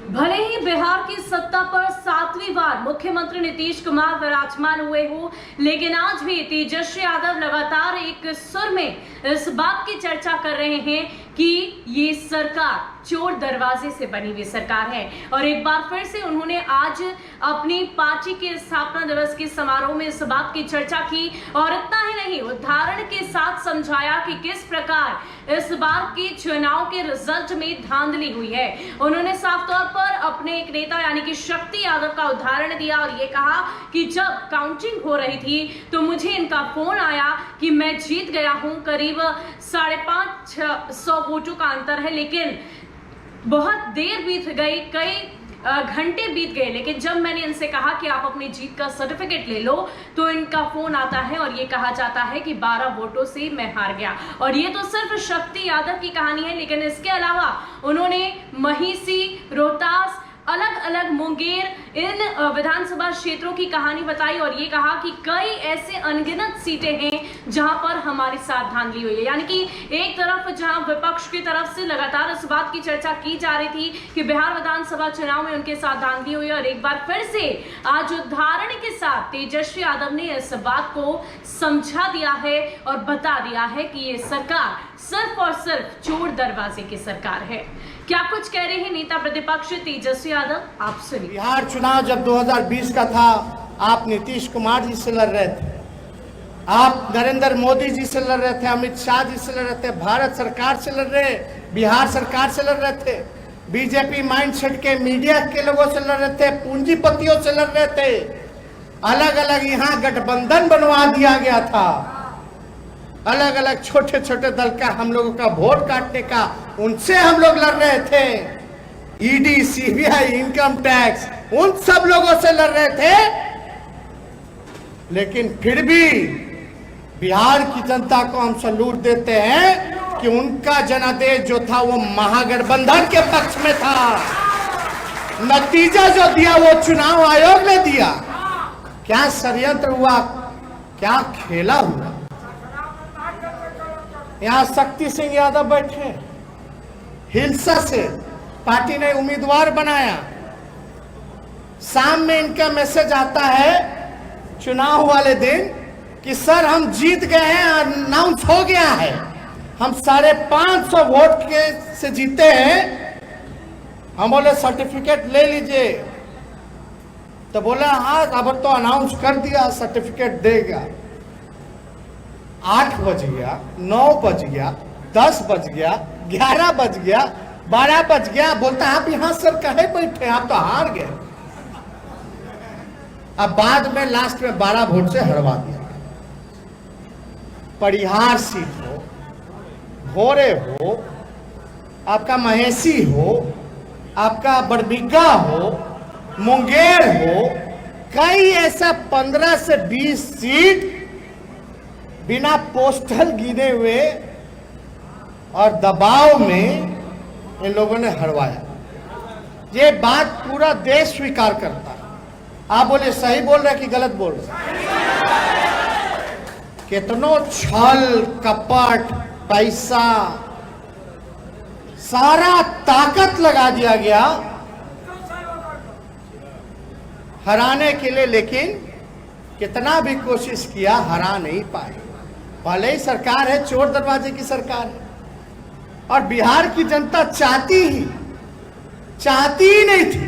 भले ही बिहार की सत्ता पर 7वीं बार मुख्यमंत्री नीतीश कुमार विराजमान हुए हो, लेकिन आज भी तेजस्वी यादव लगातार एक सुर में इस बात की चर्चा कर रहे हैं कि ये सरकार चोर दरवाजे से बनी हुई सरकार है। और एक बार फिर से उन्होंने आज अपनी पार्टी के स्थापना दिवस के समारोह में इस बात की चर्चा की और इतना ही नहीं, उदाहरण के साथ समझाया कि किस प्रकार इस बार के चुनाव के रिजल्ट में धांधली हुई है। उन्होंने साफ तौर पर अपने एक नेता यानी कि शक्ति यादव का उदाहरण दिया और ये कहा कि जब काउंटिंग हो रही थी तो मुझे इनका फोन आया कि मैं जीत गया हूं, करीब 550 वोटों का अंतर है, लेकिन बहुत देर बीत गई, कई घंटे बीत गए, लेकिन जब मैंने इनसे कहा कि आप अपनी जीत का सर्टिफिकेट ले लो तो इनका फोन आता है और ये कहा जाता है कि 12 वोटों से मैं हार गया। और ये तो सिर्फ शक्ति यादव की कहानी है, लेकिन इसके अलावा उन्होंने महिषी, रोहतास, अलग अलग मुंगेर, इन विधानसभा क्षेत्रों की कहानी बताई और ये कहा कि कई ऐसे अनगिनत सीटें हैं जहां पर हमारी साथ धांधली हुई है। यानी कि एक तरफ जहां विपक्ष की तरफ से लगातार इस बात की चर्चा की जा रही थी कि बिहार विधानसभा चुनाव में उनके साथ धांधली हुई, और एक बार फिर से आज उदाहरण के साथ तेजस्वी यादव ने इस बात को समझा दिया है और बता दिया है कि ये सरकार सिर्फ और सिर्फ चोर दरवाजे की सरकार है। क्या कुछ कह रहे हैं नेता प्रतिपक्ष तेजस्वी यादव, आप सुनिए। बिहार चुनाव जब 2020 का था, आप नीतीश कुमार जी से लड़ रहे थे, आप नरेंद्र मोदी जी से लड़ रहे थे, अमित शाह जी से लड़ रहे थे, भारत सरकार से लड़ रहे, बिहार सरकार से लड़ रहे थे, बीजेपी माइंडसेट के मीडिया के लोगों से लड़ रहे थे, पूंजीपतियों से लड़ रहे थे, अलग अलग यहाँ गठबंधन बनवा दिया गया था, अलग अलग छोटे छोटे दल का हम लोगों का वोट काटने का, उनसे हम लोग लड़ रहे थे। ईडी, सीबीआई, इनकम टैक्स, उन सब लोगों से लड़ रहे थे, लेकिन फिर भी बिहार की जनता को हम सैल्यूट देते हैं कि उनका जनादेश जो था वो महागठबंधन के पक्ष में था। नतीजा जो दिया वो चुनाव आयोग ने दिया। क्या षड्यंत्र हुआ, क्या खेला हुआ। यहाँ शक्ति सिंह यादव बैठे, हिलसा से पार्टी ने उम्मीदवार बनाया, शाम में इनका मैसेज आता है चुनाव वाले दिन कि सर हम जीत गए हैं, अनाउंस हो गया है, हम 550 वोट के से जीते हैं। हम बोले सर्टिफिकेट ले लीजिए, तो बोला हाँ अब तो अनाउंस कर दिया, सर्टिफिकेट देगा। 8 बज गया, 9 बज गया, 10 बज गया, 11 बज गया, 12 बज गया, बोलता आप यहाँ सर कहे बैठे, आप तो हार गए। अब बाद में लास्ट में 12 वोट से हरवा दिया। परिहार सीट हो, भोरे हो, आपका महेशी हो, आपका बड़बिग्गा हो, मुंगेर हो, कई ऐसा 15 से 20 सीट बिना पोस्टल गिने हुए और दबाव में इन लोगों ने हरवाया। ये बात पूरा देश स्वीकार करता है। आप बोले सही बोल रहे कि गलत बोल रहे? कितनों छल कपट, पैसा, सारा ताकत लगा दिया गया हराने के लिए, लेकिन कितना भी कोशिश किया हरा नहीं पाए। भले ही सरकार है, चोर दरवाजे की सरकार है, और बिहार की जनता चाहती ही नहीं थी